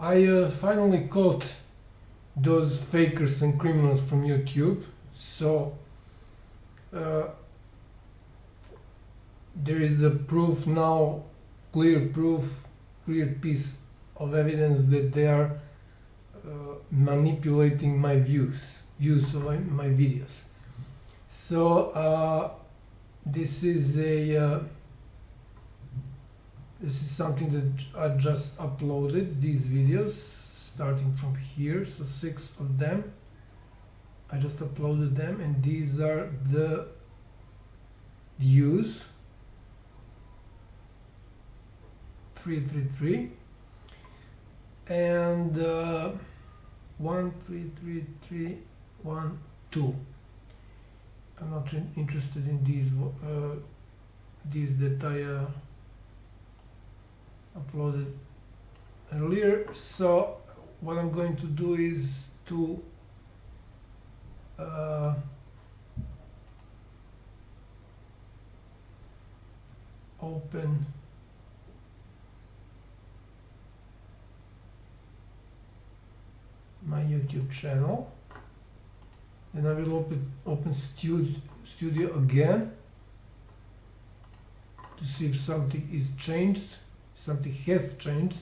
I finally caught those fakers and criminals from YouTube. So uh, there is a proof now, clear proof, clear piece of evidence that they are manipulating my views of my videos. So this is something that I just uploaded, these videos starting from here, so 6 of them. I just uploaded them, and these are the views, 333 and 1 3 3 3 1 2. I'm not interested in these that I uploaded earlier. So what I'm going to do is to open my YouTube channel. Then I will open Studio again to see if something is changed. Something has changed.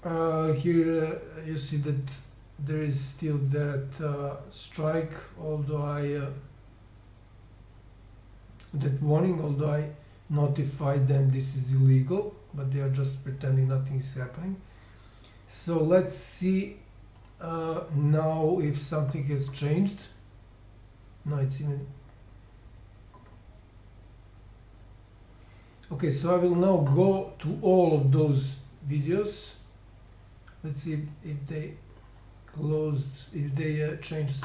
Here you see that there is still that strike, although that warning, although I notified them this is illegal, but they are just pretending nothing is happening. So let's see now if something has changed. No, it's even okay. So I will now go to all of those videos. Let's see if they closed, if they changed,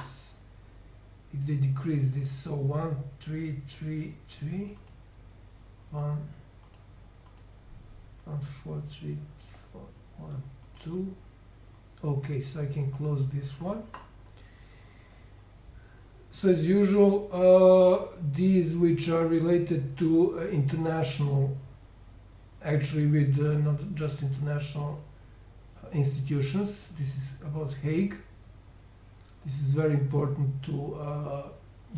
if they decrease this. So 1 3 3 3 1 1 4 3 4 1 2. Okay, so I can close this one. So as usual, these which are related to international, actually with not just international institutions. This is about Hague. This is very important to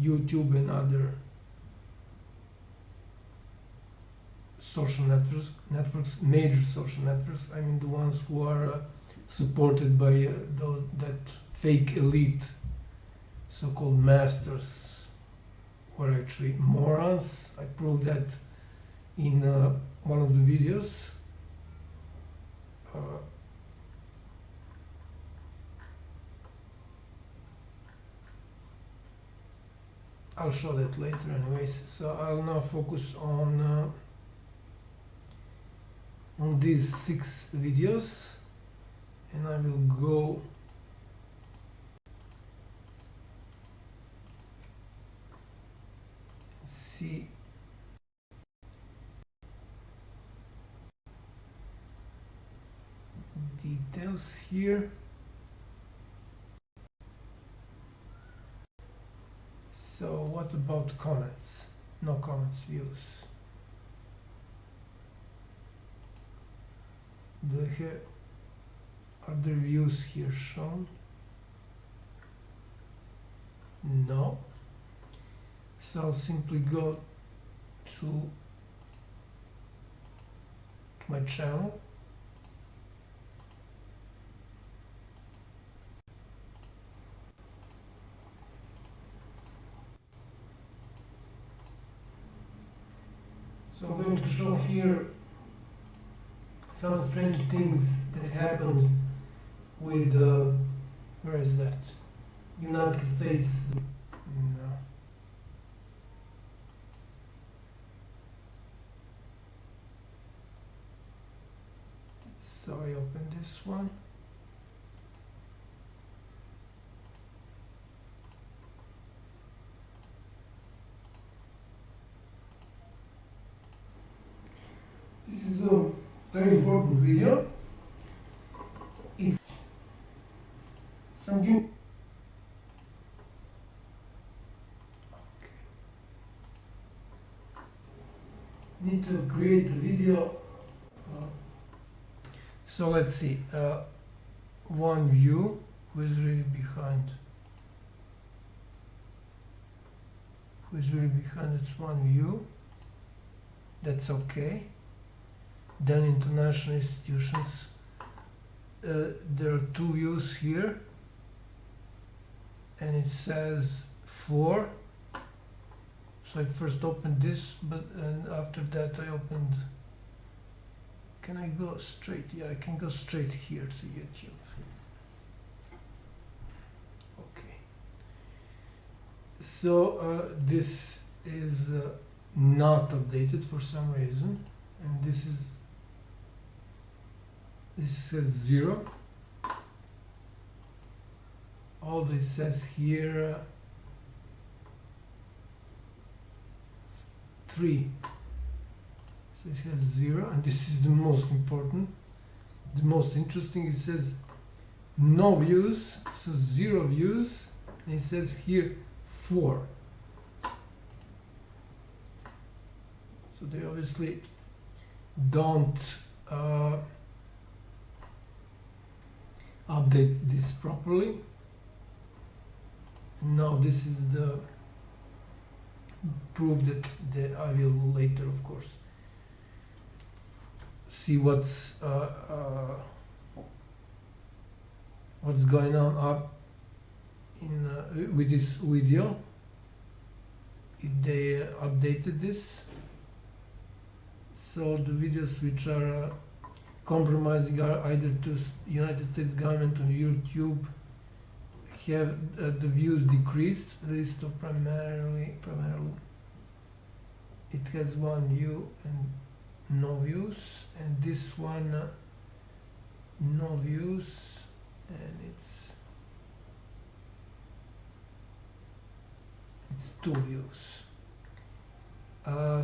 YouTube and other social networks, major social networks. I mean the ones who are supported by that fake elite, so-called masters, who are actually morons. I proved that in one of the videos. I'll show that later anyways. So I'll now focus on these 6 videos, and I will go see details here. So what about comments? No comments, views. Do I have other views here shown? No. So I'll simply go to my channel. So I'm going to show here some strange things that happened with, where is that? United States. No. So I open this one. This is a very important video. So I'm giving need to create a video So let's see, one view, who is really behind? It's one view, that's okay. Then international institutions, there are two views here, and it says 4. So I first opened this, and after that I opened, can I go straight? Yeah, I can go straight here to YouTube. Okay. So this is not updated for some reason, and this says 0. Although it says here 3. So it has 0, and this is the most important, the most interesting. It says no views, so 0 views, and it says here 4. So they obviously don't update this properly. Now this is the proof that I will later, of course, see what's going on up in with this video. If they updated this, so the videos which are compromising are either to United States government on YouTube have the views decreased. List of primarily it has 1 view and no views, and this one no views, and it's 2 views.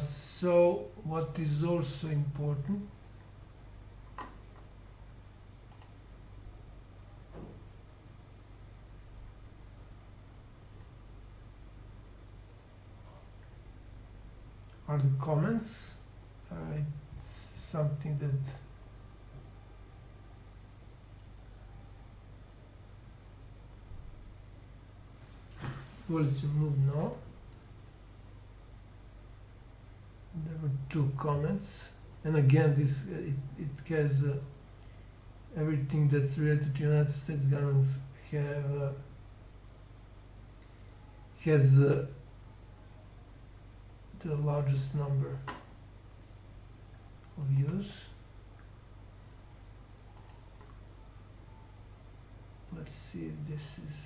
So what is also important, are the comments. It's something that well, it's removed now. There were 2 comments, and again this it has everything that's related to United States government has the largest number of views. Let's see if this is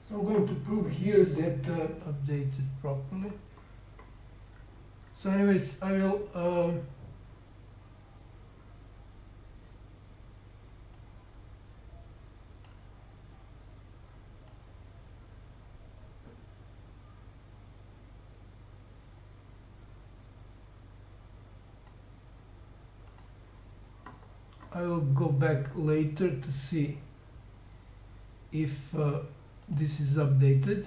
so I'm going to prove here that updated properly. So anyways, I will go back later to see if this is updated.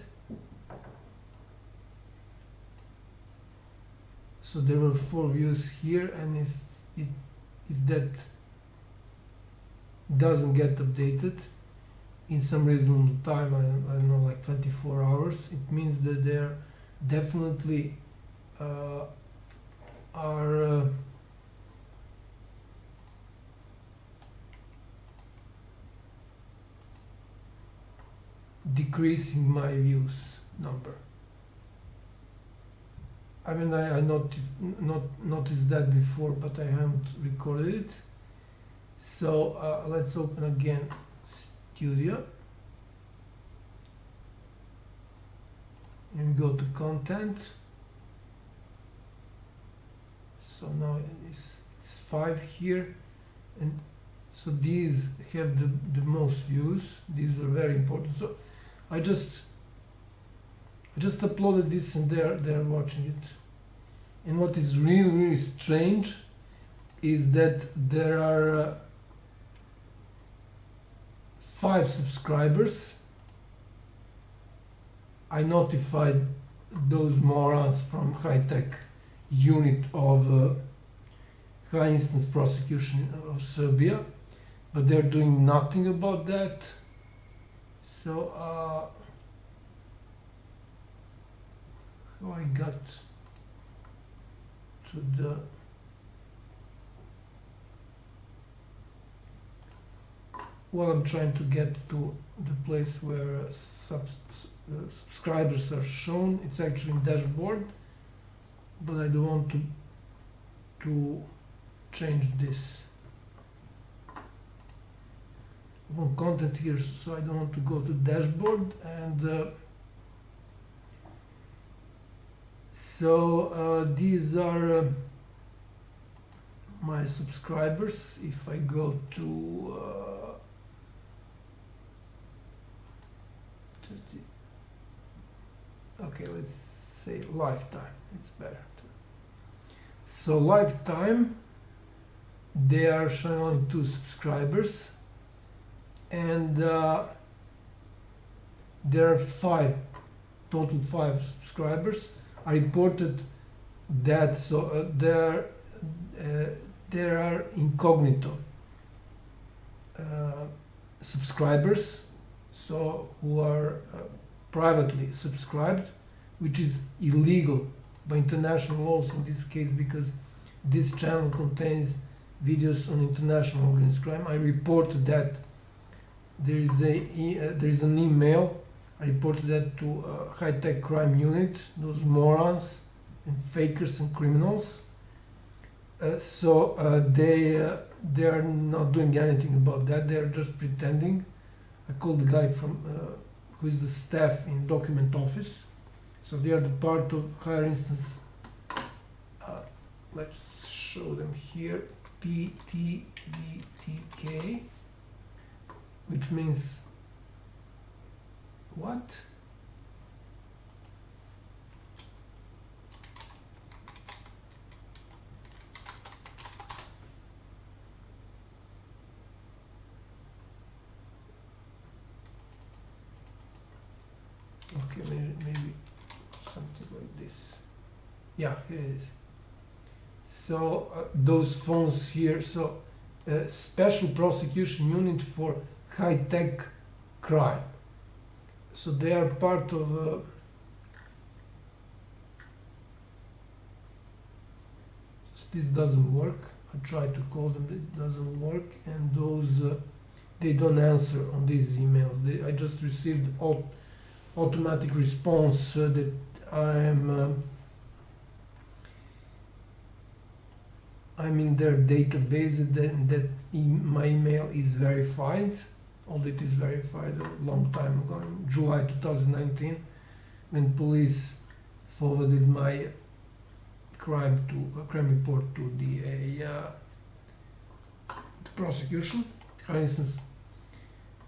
So there were 4 views here, and if that doesn't get updated in some reasonable time, I don't know, like 24 hours, it means that there definitely are decreasing my views number. I mean, I noticed that before, but I haven't recorded it. So let's open again Studio and go to content. So now it's 5 here, and so these have the most views. These are very important. So I just uploaded this, and they're watching it. And what is really strange is that there are 5 subscribers. I notified those morons from high-tech unit of high instance prosecution of Serbia, but they're doing nothing about that. So how I got to the well, I'm trying to get to the place where subscribers are shown. It's actually in dashboard, but I don't want to change this. I want content here, so I don't want to go to dashboard. And these are my subscribers. If I go to 30, okay, let's say lifetime, it's better. So lifetime, they are showing only 2 subscribers, and there are 5, total 5 subscribers. I reported that, so there are incognito subscribers, so who are privately subscribed, which is illegal by international laws in this case, because this channel contains videos on international organized crime. I reported that there is an email. I reported that to high-tech crime unit, those morons and fakers and criminals. They are not doing anything about that. They are just pretending. I called the guy from who is the staff in document office. So they are the part of higher instance. Let's show them here. PTVTK, which means what? Okay, maybe something like this. Yeah, here it is. So those phones here, so Special Prosecution Unit for High-Tech Crime. So they are part of this doesn't work. I tried to call them, it doesn't work, and those they don't answer on these emails. I just received automatic response that I'm in their database, that my email is verified. Although it is verified a long time ago, in July 2019, when police forwarded my crime report to the prosecution, for instance,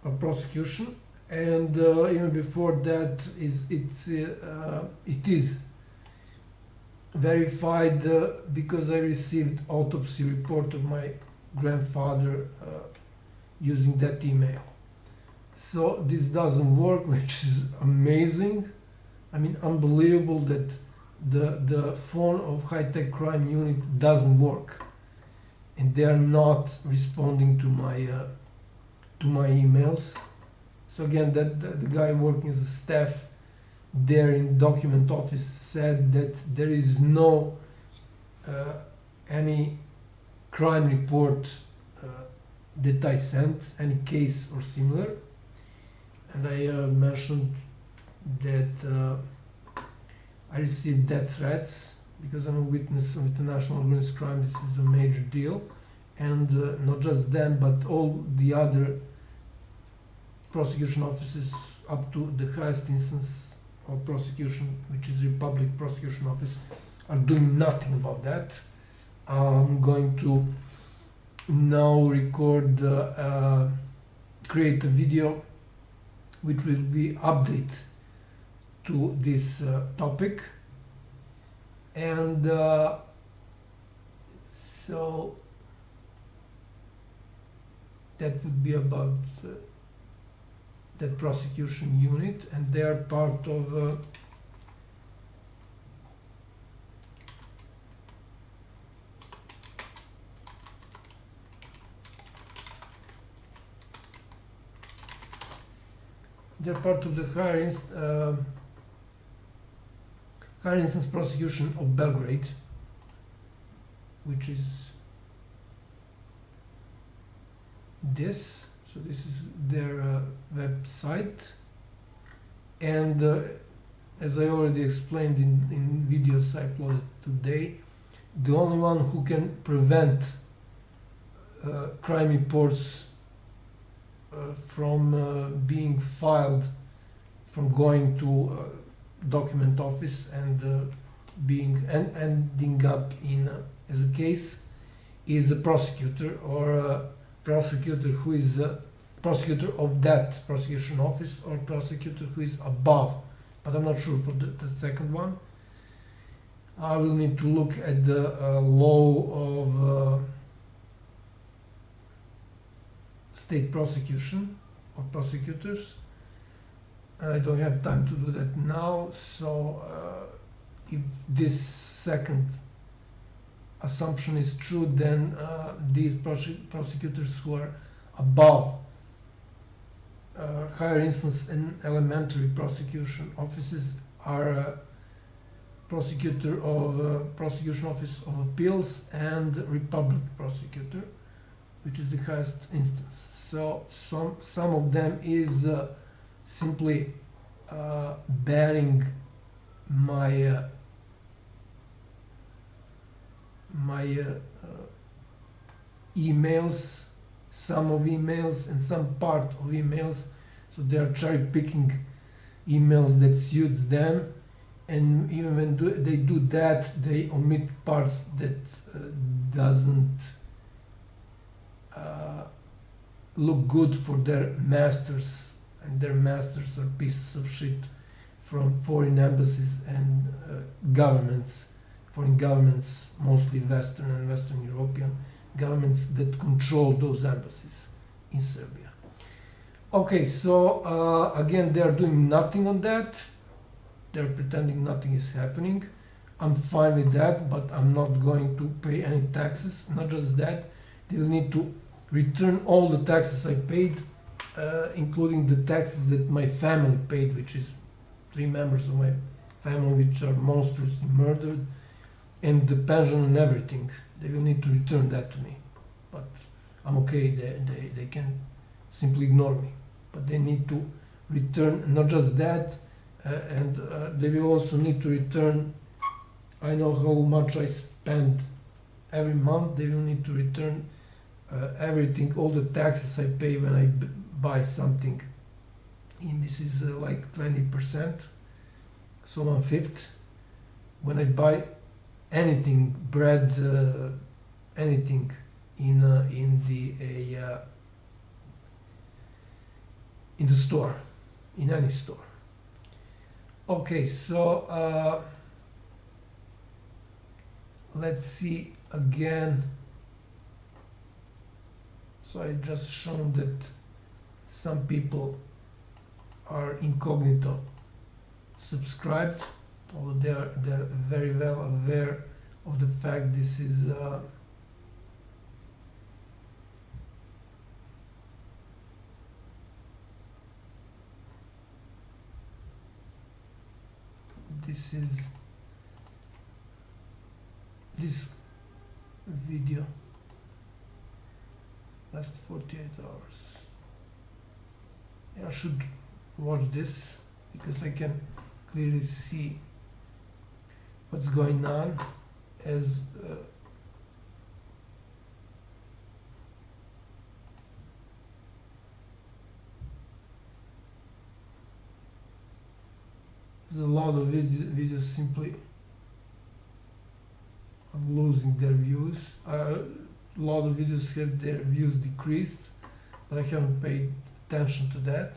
a prosecution, and even before that, it is verified because I received autopsy report of my grandfather using that email. So this doesn't work, which is amazing. I mean, unbelievable that the phone of high-tech crime unit doesn't work, and they are not responding to my emails. So again, that the guy working as a staff there in document office said that there is no any crime report that I sent, any case or similar, and I mentioned that I received death threats because I'm a witness of international organized crime. This is a major deal, and not just them, but all the other prosecution offices up to the highest instance of prosecution, which is Republic Prosecution Office, are doing nothing about that. I'm going to now record, create a video which will be update to this topic, and so that would be about that prosecution unit, and they are part of they're part of the higher instance prosecution of Belgrade, which is this. So this is their website, and as I already explained in videos I uploaded today, the only one who can prevent crime reports from being filed, from going to document office and ending up in as a case, is a prosecutor, or a prosecutor who is a prosecutor of that prosecution office, or prosecutor who is above, but I'm not sure for the second one. I will need to look at the law of state prosecution or prosecutors. I don't have time to do that now, so if this second assumption is true, then these prosecutors who are above higher instance and elementary prosecution offices are prosecutor of prosecution office of appeals and republic prosecutor, which is the highest instance. So some of them is simply bearing my emails, some of emails and some part of emails, so they are cherry picking emails that suits them, and even when they do that, they omit parts that doesn't look good for their masters, and their masters are pieces of shit from foreign embassies and governments, foreign governments, mostly Western and Western European governments that control those embassies in Serbia. Okay, so again, they are doing nothing on that. They're pretending nothing is happening. I'm fine with that, but I'm not going to pay any taxes. Not just that, they'll need to return all the taxes I paid, including the taxes that my family paid, which is 3 members of my family which are monstrously murdered, and the pension and everything. They will need to return that to me, but I'm okay. They can simply ignore me, but they need to return not just that, and they will also need to return. I know how much I spend every month. They will need to return everything, all the taxes I pay when I buy something. And this is like 20%, so 1/5. When I buy anything, bread, anything in the store, in any store. Okay, so let's see again. So I just shown that some people are incognito subscribed, although they're very well aware of the fact this is this video last 48 hours. I should watch this because I can clearly see what's going on as there's a lot of videos simply are losing their views. A lot of videos have their views decreased, but I haven't paid attention to that.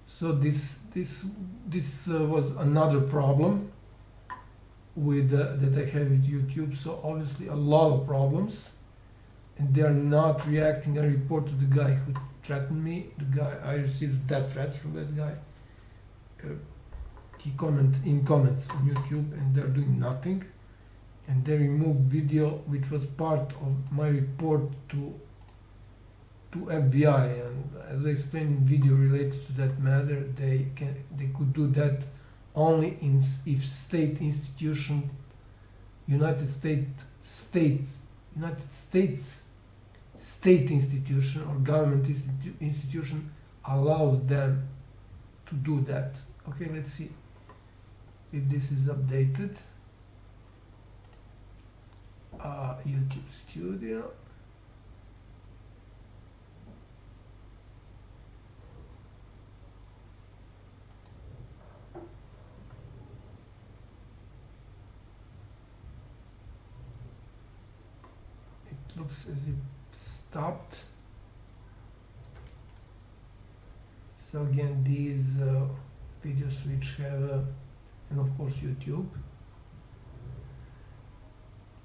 So this was another problem with that I have with YouTube. So obviously a lot of problems and they are not reacting. I reported the guy who threatened me. The guy, I received death threats from that guy. He comments on YouTube, and they're doing nothing. And they removed video which was part of my report to FBI. And as I explained in video related to that matter, they could do that only if state institution, United States state institution or government institution allows them to do that. Okay, let's see if this is updated. YouTube Studio. It looks as if stopped. So again, these videos which have, and of course YouTube,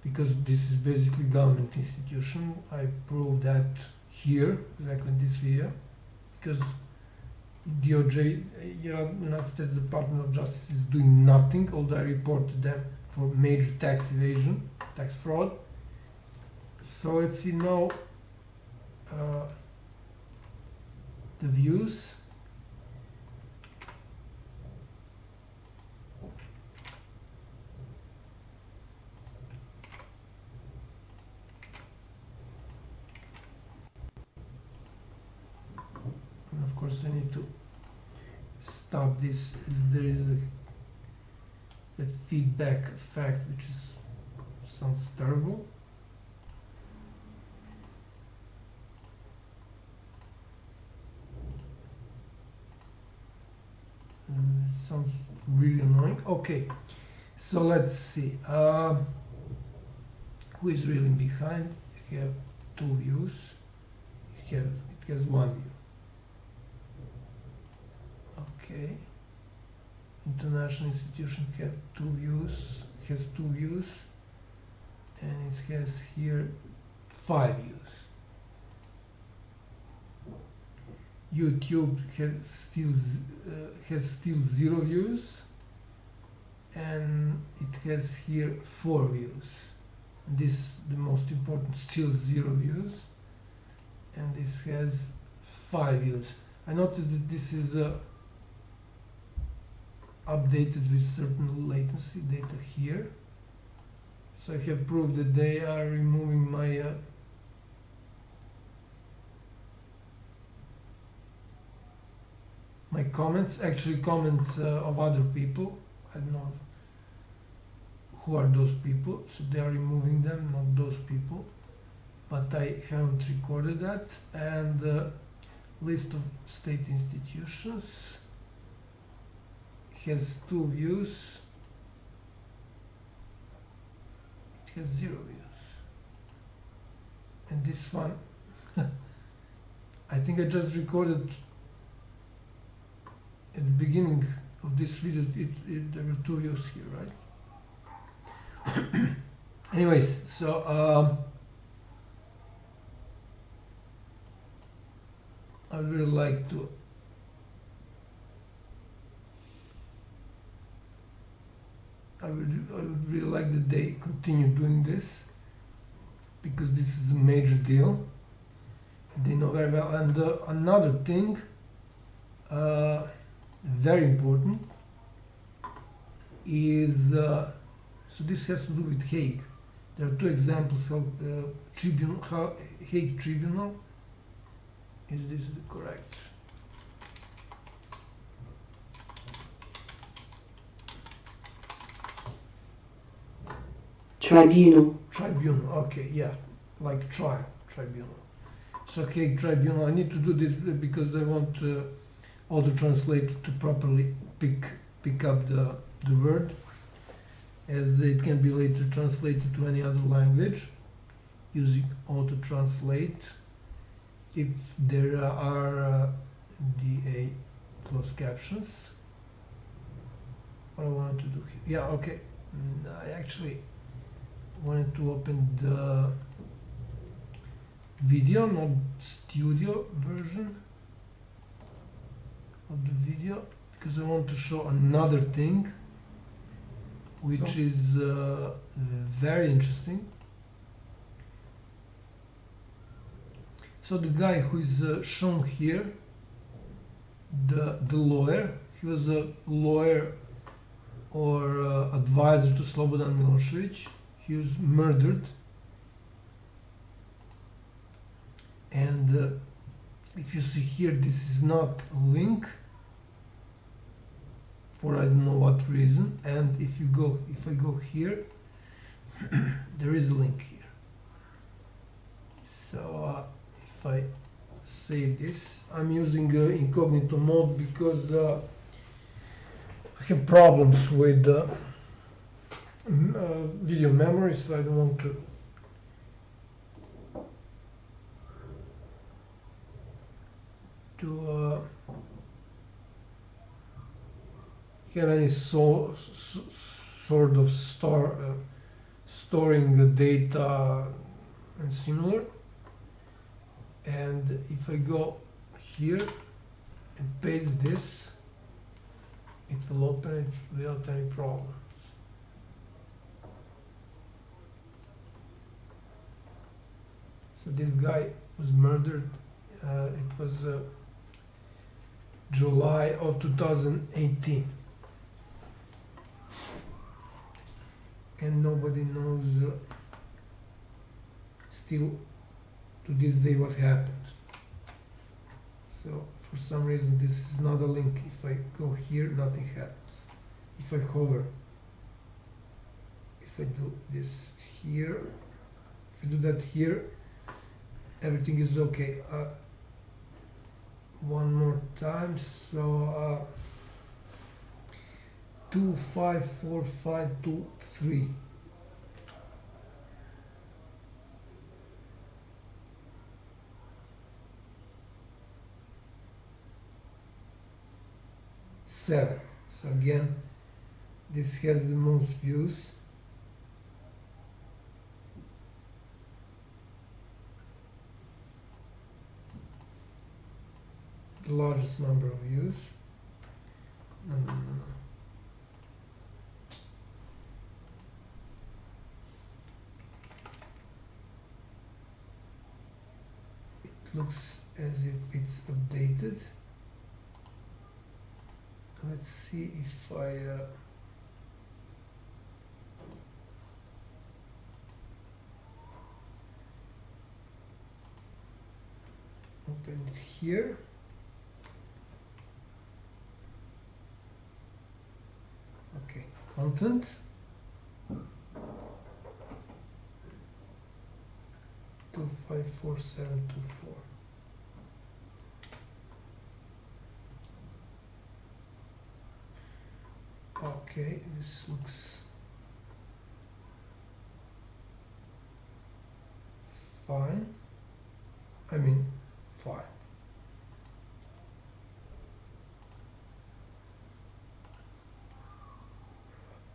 because this is basically government institution. I prove that here, exactly in this video, because DOJ, United States Department of Justice, is doing nothing, although I reported them for major tax evasion, tax fraud. So let's see now the views. And of course I need to stop this, as there is a feedback effect which sounds terrible. It sounds really annoying. Okay, so let's see. Who is reeling behind? You have 2 views. It has 1 view. Okay. International institution has 2 views, and it has here 5 views. YouTube has still 0 views, and it has here 4 views. This, the most important, still 0 views, and this has 5 views. I noticed that this is updated with certain latency data here. So I have proved that they are removing my comments, actually comments of other people. I don't know who are those people, so they are removing them, not those people. But I haven't recorded that. And list of state institutions has 2 views. It has 0 views. And this one, I think I just recorded at the beginning of this video. There were 2 views here, right? Anyways, so I would really like to I would really like that they continue doing this, because this is a major deal. They know very well. And another thing, very important, is so this has to do with Hague. There are 2 examples of Hague Tribunal. Is this correct? Tribunal. Tribunal, okay, yeah, like trial, tribunal. So Hague Tribunal, I need to do this because I want auto-translate to properly pick up the word, as it can be later translated to any other language using auto-translate if there are DA closed captions. What I wanted to do here, yeah, okay. I actually wanted to open the video, not studio version of the video, because I want to show another thing which is very interesting. So the guy who is shown here, the lawyer, he was a lawyer or advisor to Slobodan Milosevic. He was murdered, and if you see here, this is not a link for I don't know what reason. And if I go here, there is a link here. So if I save this, I'm using incognito mode because I have problems with video memory, so I don't want to have any sort of storing the data and similar. And if I go here and paste this, it will open it without any problem. So this guy was murdered. It was July of 2018. And nobody knows still to this day what happened. So for some reason this is not a link. If I go here, nothing happens. If I hover, if I do this here, if I do that here, everything is okay. One more time. So 254523. Seven. So again, this has the most views. The largest number of views. No. It looks as if it's updated. Let's see if I open it here. Okay, content. Two 54724. Okay, this looks fine. I mean, fine.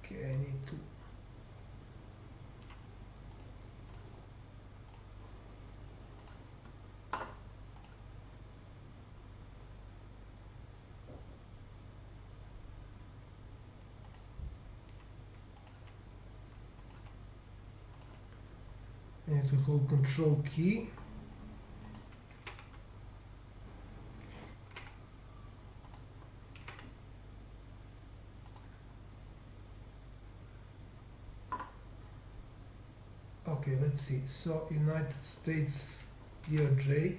Okay, I need to hold Control key. Okay, let's see. So United States DOJ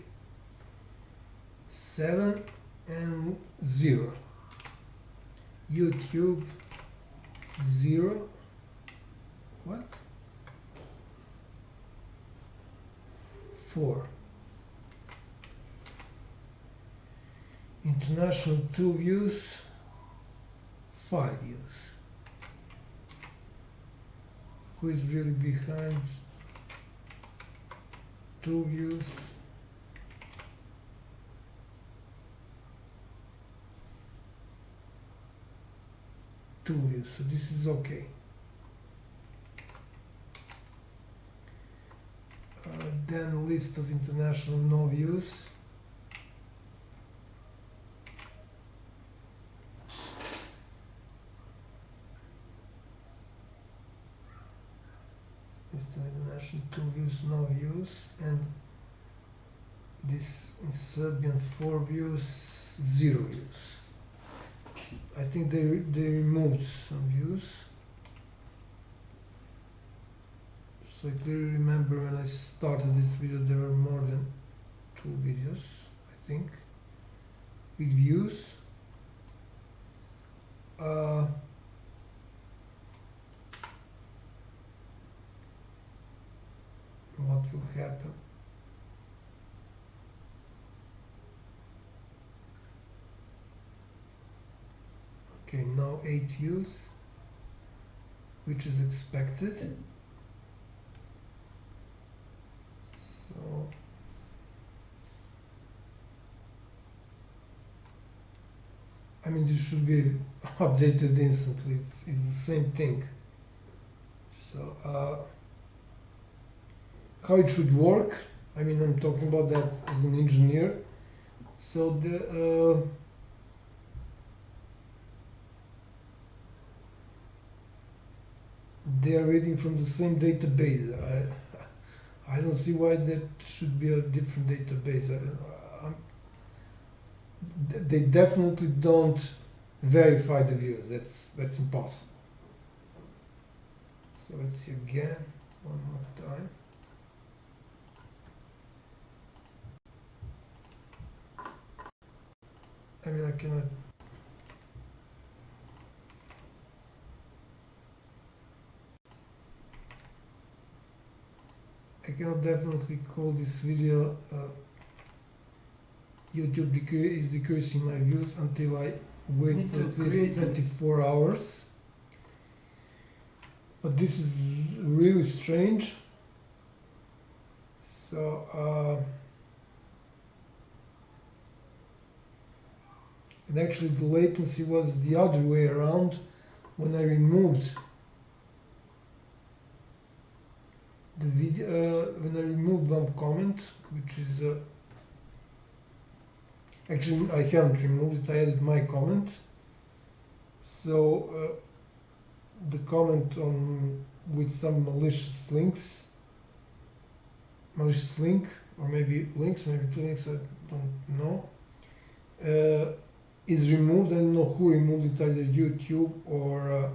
7 and 0. YouTube 0. What? 4. International 2 views, 5 views. Who is really behind? 2 views. Two views, so this is okay. Then list of international no views. List of international 2 views, no views, and this in Serbian 4 views, 0 views. I think they removed some views. So I clearly remember when I started this video there were more than 2 videos, I think, with views. What will happen? Okay, now 8 views, which is expected. So I mean, this should be updated instantly. It's the same thing. So how it should work? I mean, I'm talking about that as an engineer. So they are reading from the same database. I don't see why that should be a different database. They definitely don't verify the views. That's impossible. So let's see again, one more time. I mean, I cannot. I cannot definitely call this video YouTube is decreasing my views until I wait for at least 24 hours. But this is really strange. So and actually the latency was the other way around when I removed the video, when I removed one comment, which is actually I haven't removed it, I added my comment. So the comment on with some malicious link, or maybe links, maybe 2 links, I don't know, is removed. I don't know who removed it, either YouTube or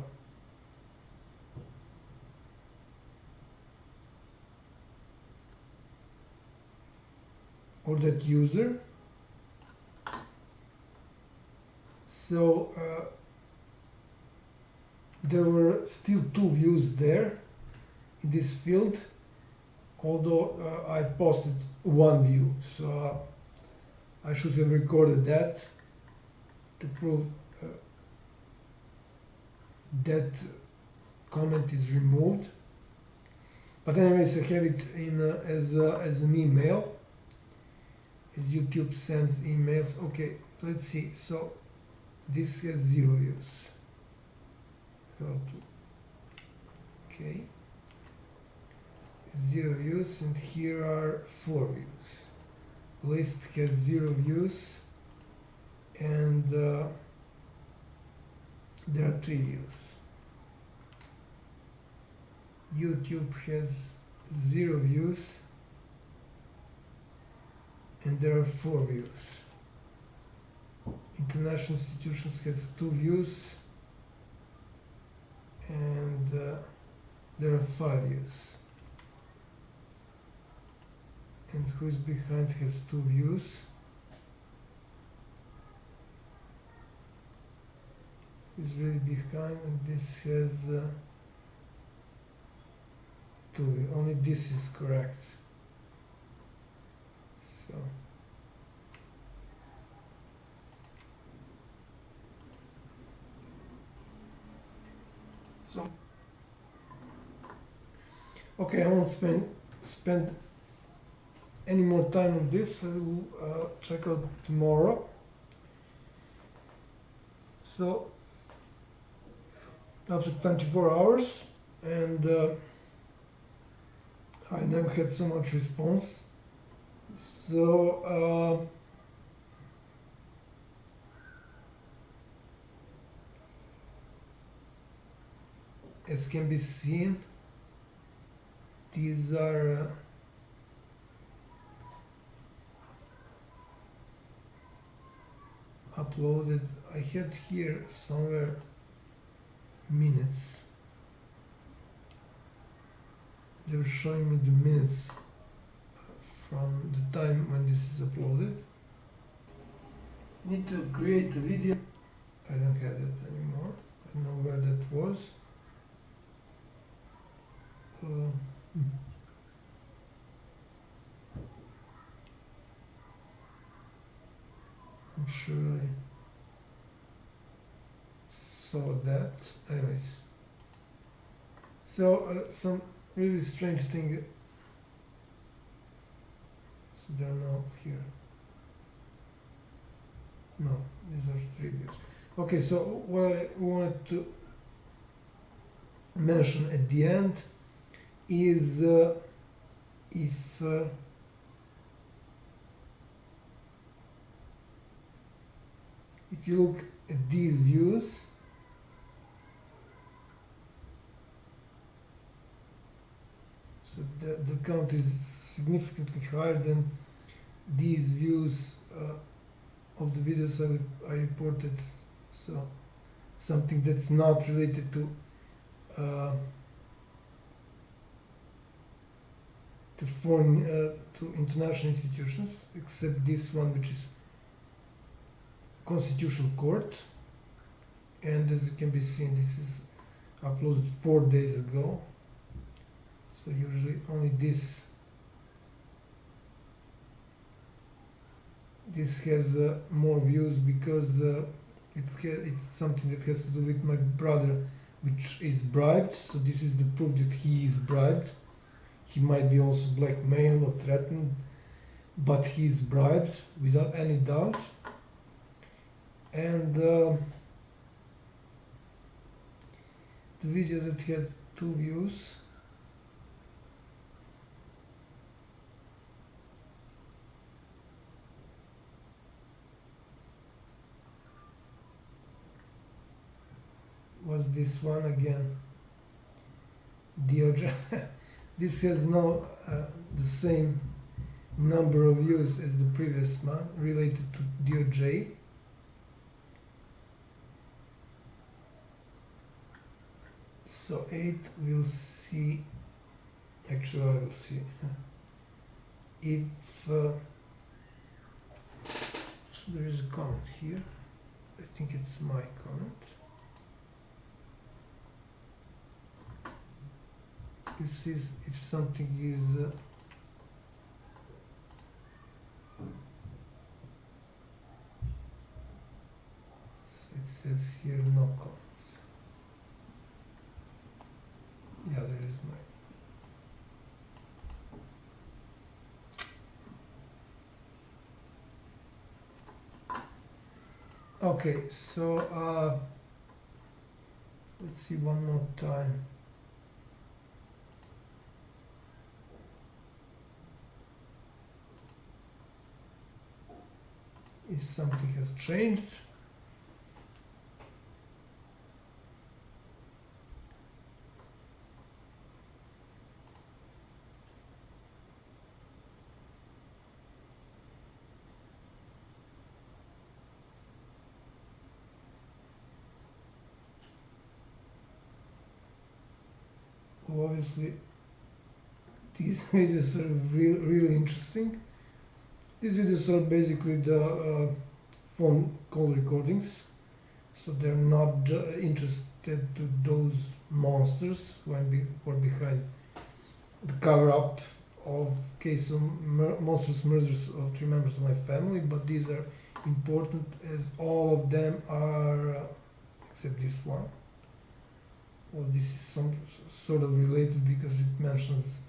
that user. So there were still 2 views there in this field, although I posted 1 view. So I should have recorded that to prove that comment is removed. But anyways, I have it in as an email, as YouTube sends emails. Okay, let's see. So this has 0 views. Okay, 0 views, and here are 4 views. List has 0 views, and there are 3 views. YouTube has 0 views, and there are 4 views. International Institutions has 2 views, and there are 5 views. And Who's Behind has 2 views. Who's Really Behind, and this has 2. Only this is correct. So okay, I won't spend any more time on this. I will check out tomorrow. So after 24 hours, and I never had so much response So as can be seen, these are uploaded. I had here somewhere minutes. They were showing me the minutes from the time when this is uploaded. Need to create a video. I don't have it anymore. I don't know where that was. Hmm. I'm sure I saw that. Anyways, so some really strange thing. So they're now here. No, these are 3 views. Okay, so what I wanted to mention at the end is if you look at these views, so the count is significantly higher than these views of the videos I reported. So something that's not related to foreign to international institutions, except this one, which is Constitutional Court. And as it can be seen, this is uploaded 4 days ago. So usually only this has more views because it's something that has to do with my brother, which is bribed. So this is the proof that he is bribed. He might be also blackmailed or threatened, but he is bribed without any doubt. And the video that had 2 views was this one again. DOJ. This has no the same number of views as the previous one related to DOJ. So 8 we'll see. Actually, I will see if so there is a comment here. I think it's my comment. It says if something is it says here no comments. Yeah, there is my. Okay, so let's see one more time. If something has changed. Well, obviously, these videos are really interesting. These videos are basically the phone call recordings, so they're not interested to those monsters who are behind the cover-up of case of monstrous murders of 3 members of my family, but these are important as all of them are, except this one. Well, this is some sort of related because it mentions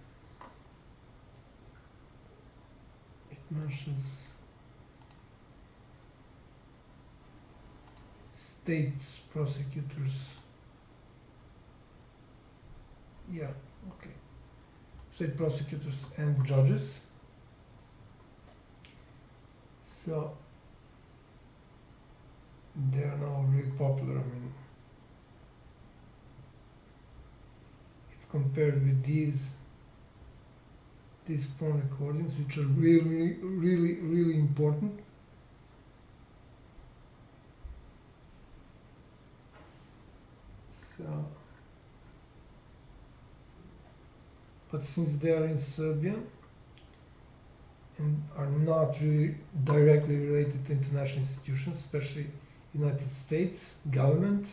state prosecutors. Yeah, okay. State prosecutors and judges. So they are now really popular. I mean, if compared with these phone recordings, which are really important. So, but since they are in Serbian and are not really directly related to international institutions, especially United States government,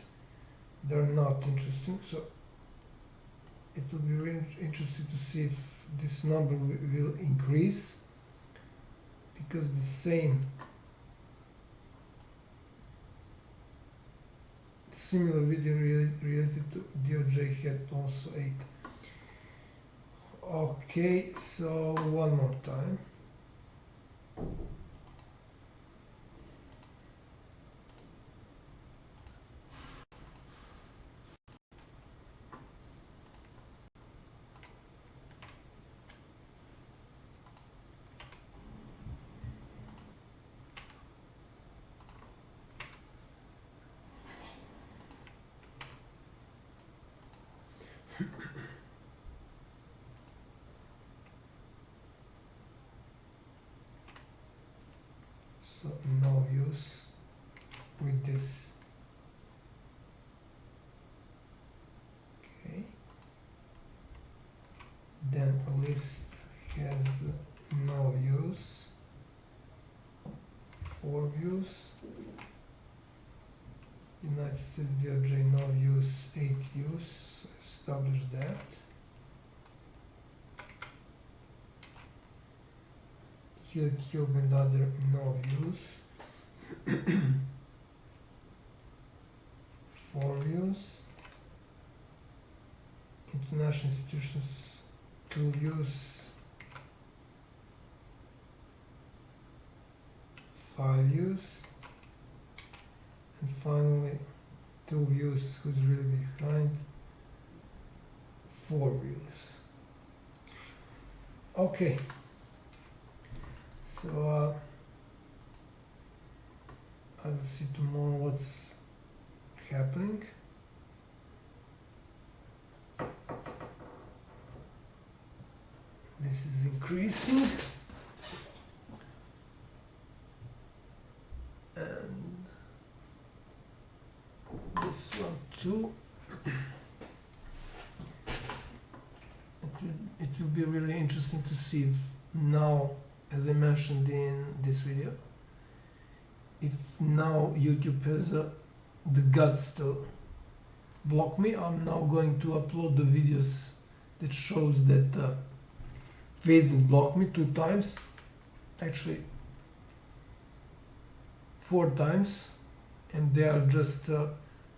they're not interesting. So it will be really interesting to see if this number will increase, because the similar video related to DOJ had also 8. Okay, so one more time. So no use with this. Okay. Then a list has no views, 4 views. United States DOJ no views, 8 views. Establish that. YouTube and other no views. 4 views. International institutions 2 views. 5 views. And finally 2 views who's really behind, 4 views. Okay. So I'll see tomorrow what's happening. This is increasing, and this one too. It will be really interesting to see if now, as I mentioned in this video, if now YouTube has the guts to block me. I'm now going to upload the videos that shows that Facebook blocked me 2 times, actually 4 times, and they are just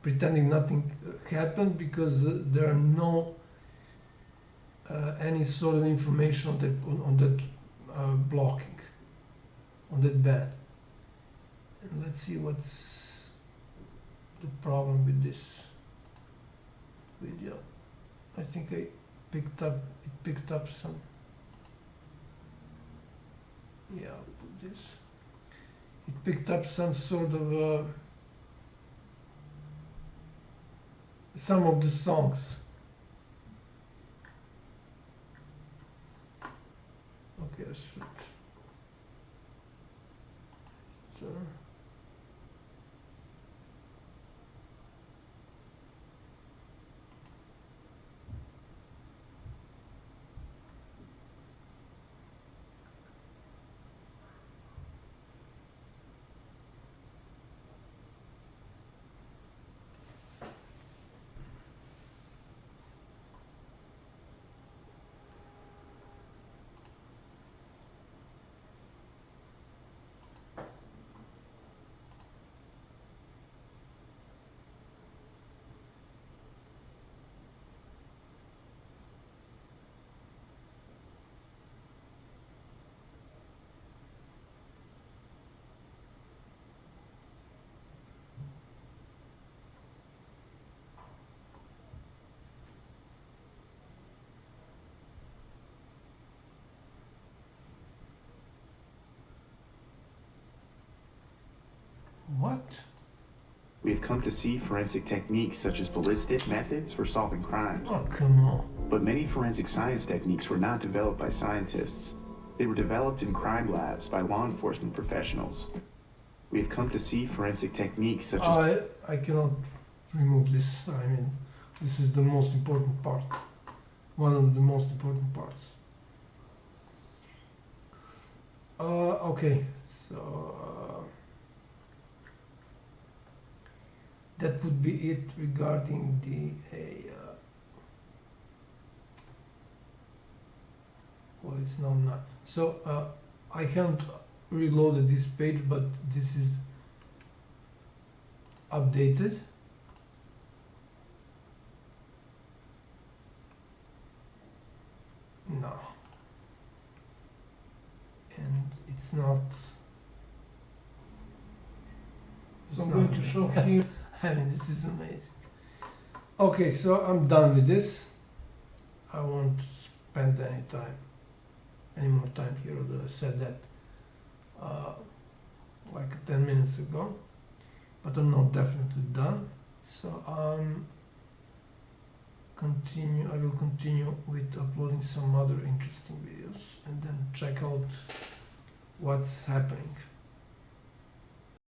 pretending nothing happened, because there are no any sort of information on that blocking, on that ban. And let's see what's the problem with this video. I think it picked up some. Yeah, I'll put this. It picked up some sort of some of the songs. Okay, I should. So. What? We have come to see forensic techniques such as ballistic methods for solving crimes. Oh, come on. But many forensic science techniques were not developed by scientists. They were developed in crime labs by law enforcement professionals. We have come to see forensic techniques such as... I cannot remove this. I mean, this is the most important part. One of the most important parts. Okay, so that would be it regarding the well, it's now not. So I haven't reloaded this page, but this is updated. No. And it's not. So I'm going to show here. I mean, this is amazing. Okay, so I'm done with this. I won't spend any more time here. Although I said that like 10 minutes ago, but I'm not definitely done. So I will continue with uploading some other interesting videos and then check out what's happening.